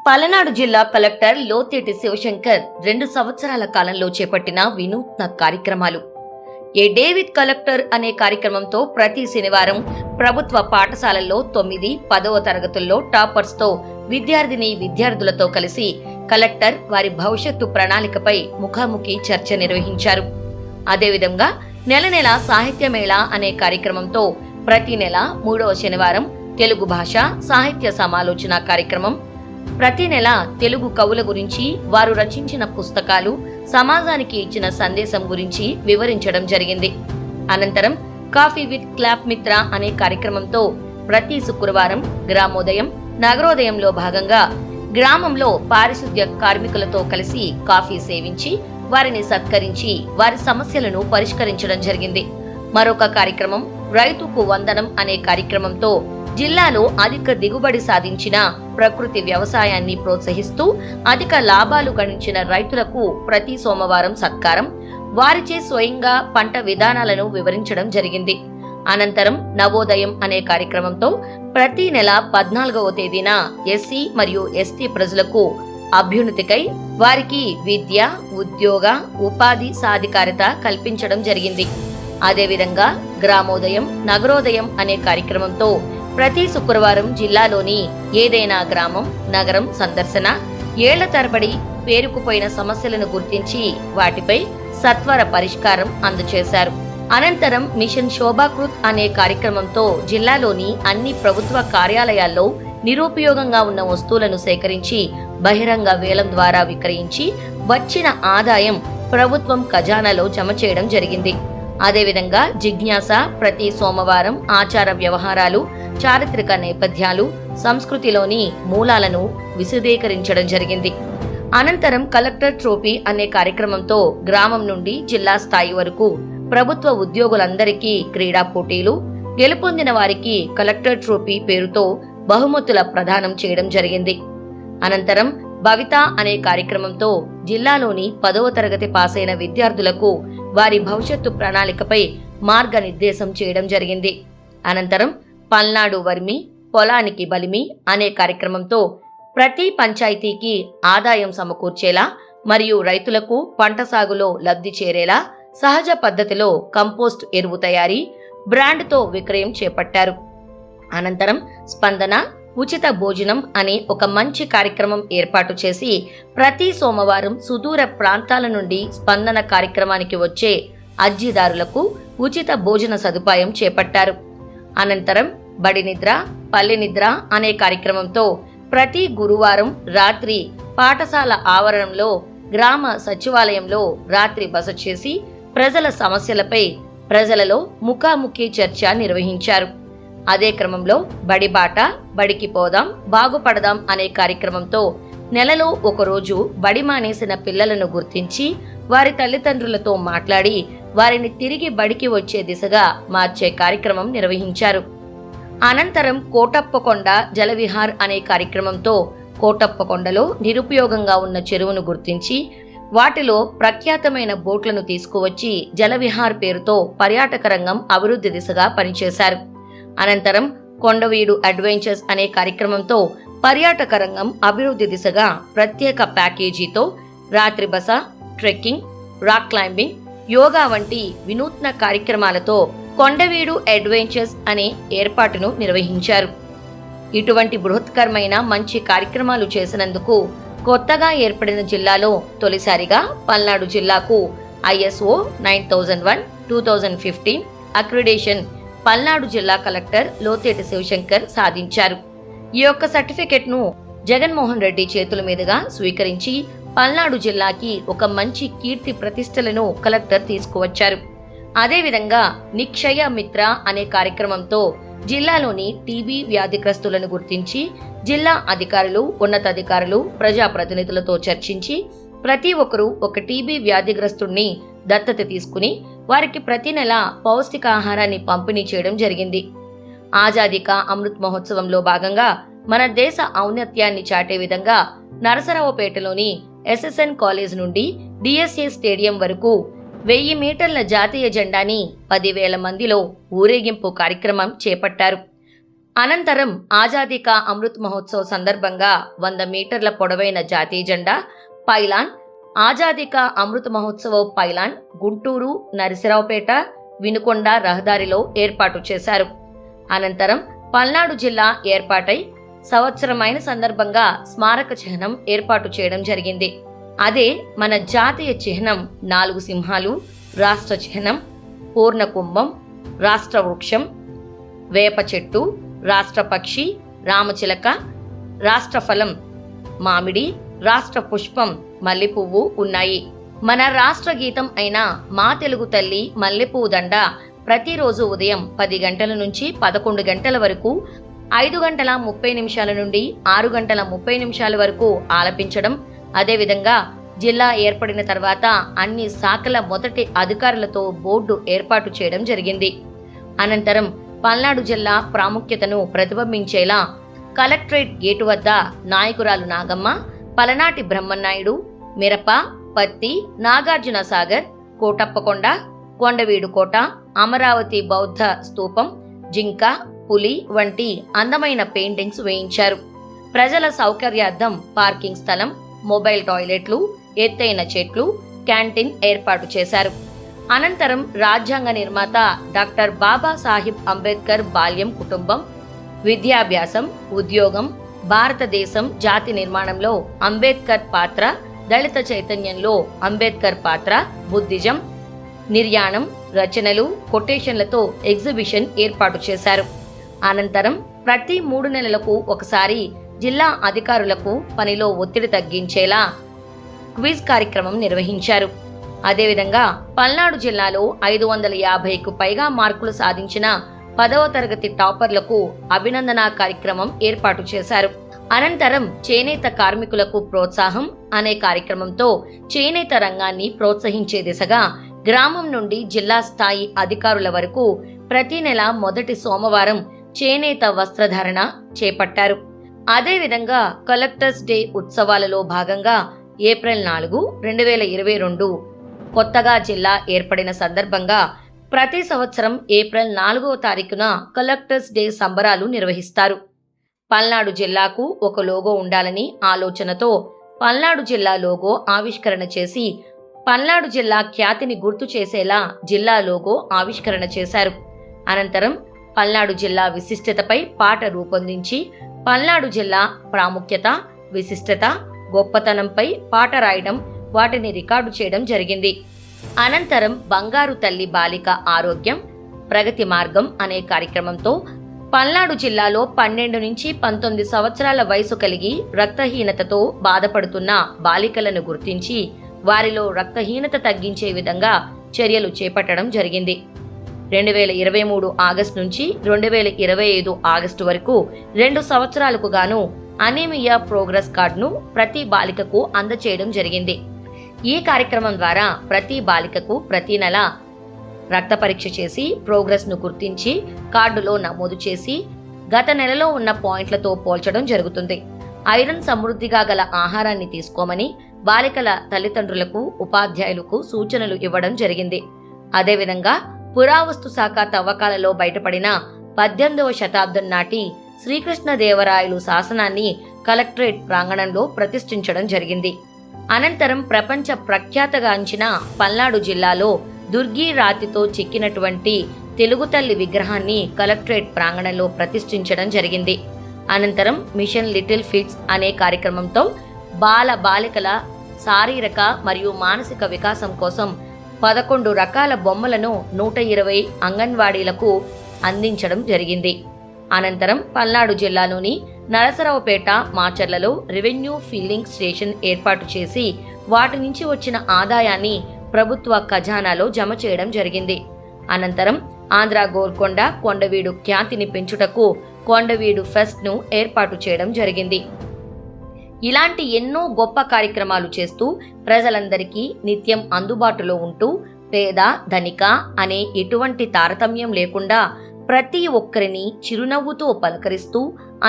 పలనాడు జిల్లా కలెక్టర్ లోతేటి శివశంకర్ 2 సంవత్సరాల కాలంలో చేపట్టిన వినూత్న కార్యక్రమాలు. ఏ డేవిడ్ కలెక్టర్ అనే కార్యక్రమంతో ప్రతి శనివారం ప్రభుత్వ పాఠశాలల్లో 9, 10వ తరగతుల్లో టాపర్స్తో విద్యార్థులతో కలిసి కలెక్టర్ వారి భవిష్యత్తు ప్రణాళికపై ముఖాముఖి చర్చ నిర్వహించారు. అదేవిధంగా నెల సాహిత్య మేళా అనే కార్యక్రమంతో ప్రతి నెల 3వ శనివారం తెలుగు భాష సాహిత్య సమాలోచన కార్యక్రమం, ప్రతి నెల తెలుగు కవుల గురించి, వారు రచించిన పుస్తకాలు, సమాజానికి ఇచ్చిన సందేశం గురించి వివరించడం జరిగింది. అనంతరం కాఫీ విత్ క్లాప్ మిత్ర అనే కార్యక్రమంతో ప్రతి శుక్రవారం గ్రామోదయం, నగరోదయంలో భాగంగా గ్రామంలో పారిశుద్ధ్య కార్మికులతో కలిసి కాఫీ సేవించి వారిని సత్కరించి వారి సమస్యలను పరిష్కరించడం జరిగింది. మరొక కార్యక్రమం రైతుకు వందనం అనే కార్యక్రమంతో జిల్లాలో అధిక దిగుబడి సాధించిన ప్రకృతి వ్యవసాయాన్ని ప్రోత్సహిస్తూ అధిక లాభాలు గణించిన రైతులకు ప్రతి సోమవారం సత్కారం, వారిచే స్వయంగా పంట విధానాలను వివరించడం జరిగింది. అనంతరం నవోదయం అనే కార్యక్రమంతో ప్రతి నెల 14వ తేదీన ఎస్సీ మరియు ఎస్టీ ప్రజలకు అభ్యున్నతికై వారికి విద్య, ఉద్యోగ, ఉపాధి సాధికారత కల్పించడం జరిగింది. అదేవిధంగా గ్రామోదయం, నగరోదయం అనే కార్యక్రమంతో ప్రతి శుక్రవారం జిల్లాలోని ఏదైనా గ్రామం, నగరం సందర్శన, ఏళ్ల తరబడి పేరుకుపోయిన సమస్యలను గుర్తించి వాటిపై సత్వర పరిష్కారం అందజేశారు. అనంతరం మిషన్ శోభాకృత్ అనే కార్యక్రమంతో జిల్లాలోని అన్ని ప్రభుత్వ కార్యాలయాల్లో నిరుపయోగంగా ఉన్న వస్తువులను సేకరించి బహిరంగ వేలం ద్వారా విక్రయించి వచ్చిన ఆదాయం ప్రభుత్వం ఖజానాలో జమ చేయడం జరిగింది. అదేవిధంగా జిజ్ఞాస ప్రతి సోమవారం ఆచార వ్యవహారాలు, చారిత్రక నేపథ్యాలు, సంస్కృతిలోని మూలాలను విశదీకరించడం జరిగింది. అనంతరం కలెక్టర్ ట్రోఫీ అనే కార్యక్రమంతో గ్రామం నుండి జిల్లా స్థాయి వరకు ప్రభుత్వ ఉద్యోగులందరికీ క్రీడా పోటీలు, గెలుపొందిన వారికి కలెక్టర్ ట్రోఫీ పేరుతో బహుమతుల ప్రదానం చేయడం జరిగింది. అనంతరం భవిత అనే కార్యక్రమంతో జిల్లాలోని 10వ తరగతి పాసైన విద్యార్థులకు వారి భవిష్యత్తు ప్రణాళికపై మార్గనిర్దేశం చేయడం జరిగింది. అనంతరం పల్నాడు వర్మి, పొలానికి బలిమి అనే కార్యక్రమంతో ప్రతి పంచాయతీకి ఆదాయం సమకూర్చేలా మరియు రైతులకు పంట సాగులో లబ్ధి చేరేలా సహజ పద్ధతిలో కంపోస్ట్ ఎరువు తయారీ, బ్రాండ్తో విక్రయం చేపట్టారు. అనంతరం స్పందన ఉచిత భోజనం అనే ఒక మంచి కార్యక్రమం ఏర్పాటు చేసి ప్రతి సోమవారం సుదూర ప్రాంతాల నుండి స్పందన కార్యక్రమానికి వచ్చే అర్జీదారులకు ఉచిత భోజన సదుపాయం చేపట్టారు. అనంతరం బడి నిద్ర, పల్లె నిద్ర అనే కార్యక్రమంతో ప్రతి గురువారం రాత్రి పాఠశాల ఆవరణంలో గ్రామ సచివాలయంలో రాత్రి బస చేసి ప్రజల సమస్యలపై ప్రజలలో ముఖాముఖి చర్చ నిర్వహించారు. అదే క్రమంలో బడిబాట, బడికి పోదాం, బాగుపడదాం అనే కార్యక్రమంతో నెలలో ఒకరోజు బడి మానేసిన పిల్లలను గుర్తించి వారి తల్లిదండ్రులతో మాట్లాడి వారిని తిరిగి బడికి వచ్చే దిశగా మార్చే కార్యక్రమం నిర్వహించారు. అనంతరం కోటప్పకొండ జలవిహార్ అనే కార్యక్రమంతో కోటప్పకొండలో నిరుపయోగంగా ఉన్న చెరువును గుర్తించి వాటిలో ప్రఖ్యాతమైన బోట్లను తీసుకువచ్చి జలవిహార్ పేరుతో పర్యాటక రంగం అభివృద్ధి దిశగా పనిచేశారు. అనంతరం కొండవీడు అడ్వెంచర్స్ అనే కార్యక్రమంతో పర్యాటక రంగం అభివృద్ధి దిశగా ప్రత్యేక ప్యాకేజీతో రాత్రి బస, ట్రెక్కింగ్, రాక్ క్లైంబింగ్, యోగా వంటి వినూత్న కార్యక్రమాలతో కొండవీడు అడ్వెంచర్స్ అనే ఏర్పాటును నిర్వహించారు. ఇటువంటి బృహత్కరమైన మంచి కార్యక్రమాలు చేసినందుకు కొత్తగా ఏర్పడిన జిల్లాలో తొలిసారిగా పల్నాడు జిల్లాకు ISO 9001-2015 అక్రిడేషన్ పల్నాడు జిల్లా కలెక్టర్ లోతేటి శివశంకర్ సాధించారు. ఈ యొక్క సర్టిఫికెట్ను జగన్మోహన్ రెడ్డి చేతుల మీదుగా స్వీకరించి పల్నాడు జిల్లాకి ఒక మంచి కీర్తి ప్రతిష్టలను కలెక్టర్ తీసుకువచ్చారు. అదేవిధంగా నిక్షయ మిత్ర అనే కార్యక్రమంతో జిల్లాలోని టీబీ వ్యాధిగ్రస్తులను గుర్తించి జిల్లా అధికారులు, ఉన్నతాధికారులు, ప్రజాప్రతినిధులతో చర్చించి ప్రతి ఒక్కరూ ఒక టీబీ వ్యాధిగ్రస్తుడిని దత్తత తీసుకుని వారికి ప్రతి నెల పౌష్టికాహారాన్ని పంపిణీ చేయడం జరిగింది. ఆజాదీ కా అమృత్ మహోత్సవంలో భాగంగా మన దేశ ఔన్నత్యాన్ని చాటే విధంగా నరసరావుపేటలోని SSN కాలేజ్ నుండి DSA స్టేడియం వరకు 1000 మీటర్ల జాతీయ జెండాని 10,000 మందిలో ఊరేగింపు కార్యక్రమం చేపట్టారు. అనంతరం ఆజాదీ కా అమృత్ మహోత్సవ్ సందర్భంగా 100 మీటర్ల పొడవైన జాతీయ జెండా, పైలాన్, ఆజాదీ కా అమృత్ మహోత్సవ్ పైలాన్ గుంటూరు, నరసరావుపేట, వినుకొండ రహదారిలో ఏర్పాటు చేశారు. అనంతరం పల్నాడు జిల్లా ఏర్పాటై సంవత్సరమైన సందర్భంగా స్మారక చిహ్నం ఏర్పాటు చేయడం జరిగింది. అదే మన జాతీయ చిహ్నం 4 సింహాలు, రాష్ట్ర చిహ్నం పూర్ణ కుంభం, రాష్ట్ర వృక్షం వేప చెట్టు, రాష్ట్ర పక్షి రామచిలక, రాష్ట్ర ఫలం మామిడి, రాష్ట్ర పుష్పం మల్లెపువ్వు ఉన్నాయి. మన రాష్ట్ర గీతం అయిన మా తెలుగు తల్లి మల్లెపువ్వు దండ ప్రతిరోజు ఉదయం 10 గంటల నుంచి 11 గంటల వరకు 5 గంటల 30 నిమిషాల నుండి 6 గంటల 30 నిమిషాల వరకు ఆలపించడం, అదేవిధంగా జిల్లా ఏర్పడిన తర్వాత అన్ని శాఖల మొదటి అధికారులతో బోర్డు ఏర్పాటు చేయడం జరిగింది. అనంతరం పల్నాడు జిల్లా ప్రాముఖ్యతను ప్రతిబింబించేలా కలెక్టరేట్ గేటు వద్ద నాయకురాలు నాగమ్మ, పలనాటి బ్రహ్మనాయుడు, మిరప, పత్తి, నాగార్జున సాగర్, కోటప్పకొండ, కొండవీడు కోట, అమరావతి బౌద్ధ స్తూపం, జింక, పులి వంటి అందమైన పెయింటింగ్స్ వేయించారు. ప్రజల సౌకర్యార్థం పార్కింగ్ స్థలం, మొబైల్ టాయిలెట్లు, ఎత్తైన చెట్లు, క్యాంటీన్ ఏర్పాటు చేశారు. అనంతరం రాజ్యాంగ నిర్మాత డాక్టర్ బాబాసాహెబ్ అంబేద్కర్ బాల్యం, కుటుంబం, విద్యాభ్యాసం, ఉద్యోగం, భారతదేశం జాతి నిర్మాణంలో అంబేద్కర్ పాత్ర, దళిత చైతన్యంలో అంబేద్కర్ పాత్ర, బుద్ధిజం, నిర్యాణం, రచనలు, కొటేషన్లతో ఎగ్జిబిషన్ ఏర్పాటు చేశారు. అనంతరం ప్రతి 3 నెలలకు ఒకసారి జిల్లా అధికారులకు పనిలో ఒత్తిడి తగ్గించేలా క్విజ్ కార్యక్రమం నిర్వహించారు. అదేవిధంగా పల్నాడు జిల్లాలో 550కు పైగా మార్కులు సాధించిన 10వ తరగతి టాపర్లకు అభినందన కార్యక్రమం ఏర్పాటు చేశారు. అనంతరం చేనేత కార్మికులకు ప్రోత్సాహం అనే కార్యక్రమంతో చేనేత రంగాన్ని ప్రోత్సహించే దిశగా గ్రామం నుండి జిల్లా స్థాయి అధికారుల వరకు ప్రతి నెల మొదటి సోమవారం చేనేత వస్త్రధారణ చేపట్టారు. అదేవిధంగా కలెక్టర్స్ డే ఉత్సవాలలో భాగంగా ఏప్రిల్ 4, 2022 కొత్తగా జిల్లా ఏర్పడిన సందర్భంగా ప్రతి సంవత్సరం ఏప్రిల్ 4వ తారీఖున కలెక్టర్స్ డే సంబరాలు నిర్వహిస్తారు. పల్నాడు జిల్లాకు ఒక లోగో ఉండాలని ఆలోచనతో పల్నాడు జిల్లా లోగో ఆవిష్కరణ చేసి పల్నాడు జిల్లా ఖ్యాతిని గుర్తు చేసేలా జిల్లా లోగో ఆవిష్కరణ చేశారు. అనంతరం పల్నాడు జిల్లా విశిష్టతపై పాట రూపొందించి పల్నాడు జిల్లా ప్రాముఖ్యత, విశిష్టత, గొప్పతనంపై పాట రాయడం, వాటిని రికార్డు చేయడం జరిగింది. అనంతరం బంగారు తల్లి బాలిక ఆరోగ్యం ప్రగతి మార్గం అనే కార్యక్రమంతో పల్నాడు జిల్లాలో 12 నుంచి 19 సంవత్సరాల వయసు కలిగి రక్తహీనతతో బాధపడుతున్న బాలికలను గుర్తించి వారిలో రక్తహీనత తగ్గించే విధంగా చర్యలు చేపట్టడం జరిగింది. 2023 ఆగస్టు నుంచి 2025 ఆగస్టు వరకు 2 సంవత్సరాలకు గాను అనీమియా ప్రోగ్రెస్ కార్డును ప్రతి బాలికకు అందచేయడం జరిగింది. ఈ కార్యక్రమం ద్వారా ప్రతి బాలికకు ప్రతి నెల రక్త పరీక్ష చేసి ప్రోగ్రెస్ను గుర్తించి కార్డులో నమోదు చేసి గత నెలలో ఉన్న పాయింట్లతో పోల్చడం జరుగుతుంది. ఐరన్ సమృద్ధిగా గల ఆహారాన్ని తీసుకోమని బాలికల తల్లిదండ్రులకు, ఉపాధ్యాయులకు సూచనలు ఇవ్వడం జరిగింది. అదేవిధంగా పురావస్తు శాఖ తవ్వకాలలో బయటపడిన 18వ శతాబ్దం నాటి శ్రీకృష్ణదేవరాయలు శాసనాన్ని కలెక్టరేట్ ప్రాంగణంలో ప్రతిష్ఠించడం జరిగింది. అనంతరం ప్రపంచ ప్రఖ్యాతగాంచిన పల్నాడు జిల్లాలో దుర్గి రాతితో చెక్కినటువంటి తెలుగు తల్లి విగ్రహాన్ని కలెక్టరేట్ ప్రాంగణంలో ప్రతిష్ఠించడం జరిగింది. అనంతరం మిషన్ లిటిల్ ఫిట్స్ అనే కార్యక్రమంతో బాలికల శారీరక మరియు మానసిక వికాసం కోసం 11 రకాల బొమ్మలను 120 అంగన్వాడీలకు అందించడం జరిగింది. అనంతరం పల్నాడు జిల్లాలోని నరసరావుపేట, మాచర్లలో రెవెన్యూ ఫిల్లింగ్ స్టేషన్ ఏర్పాటు చేసి వాటి నుంచి వచ్చిన ఆదాయాన్ని ప్రభుత్వ ఖజానాలో జమ చేయడం జరిగింది. అనంతరం ఆంధ్ర గోల్కొండ, కొండవీడు ఖ్యాతిని పెంచుటకు కొండవీడు ఫెస్ట్ను ఏర్పాటు చేయడం జరిగింది. ఇలాంటి ఎన్నో గొప్ప కార్యక్రమాలు చేస్తూ ప్రజలందరికీ నిత్యం అందుబాటులో ఉంటూ పేద, ధనిక అనే ఎటువంటి తారతమ్యం లేకుండా ప్రతి ఒక్కరిని చిరునవ్వుతో పలకరిస్తూ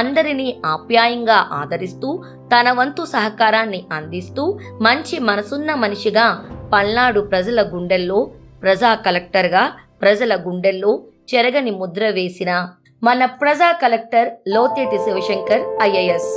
అందరినీ ఆప్యాయంగా ఆదరిస్తూ తన వంతు సహకారాన్ని అందిస్తూ మంచి మనసున్న మనిషిగా పల్నాడు ప్రజల గుండెల్లో ప్రజా కలెక్టర్గా ప్రజల గుండెల్లో చెరగని ముద్ర వేసిన మన ప్రజా కలెక్టర్ లోతేటి శివశంకర్ ఐఏఎస్.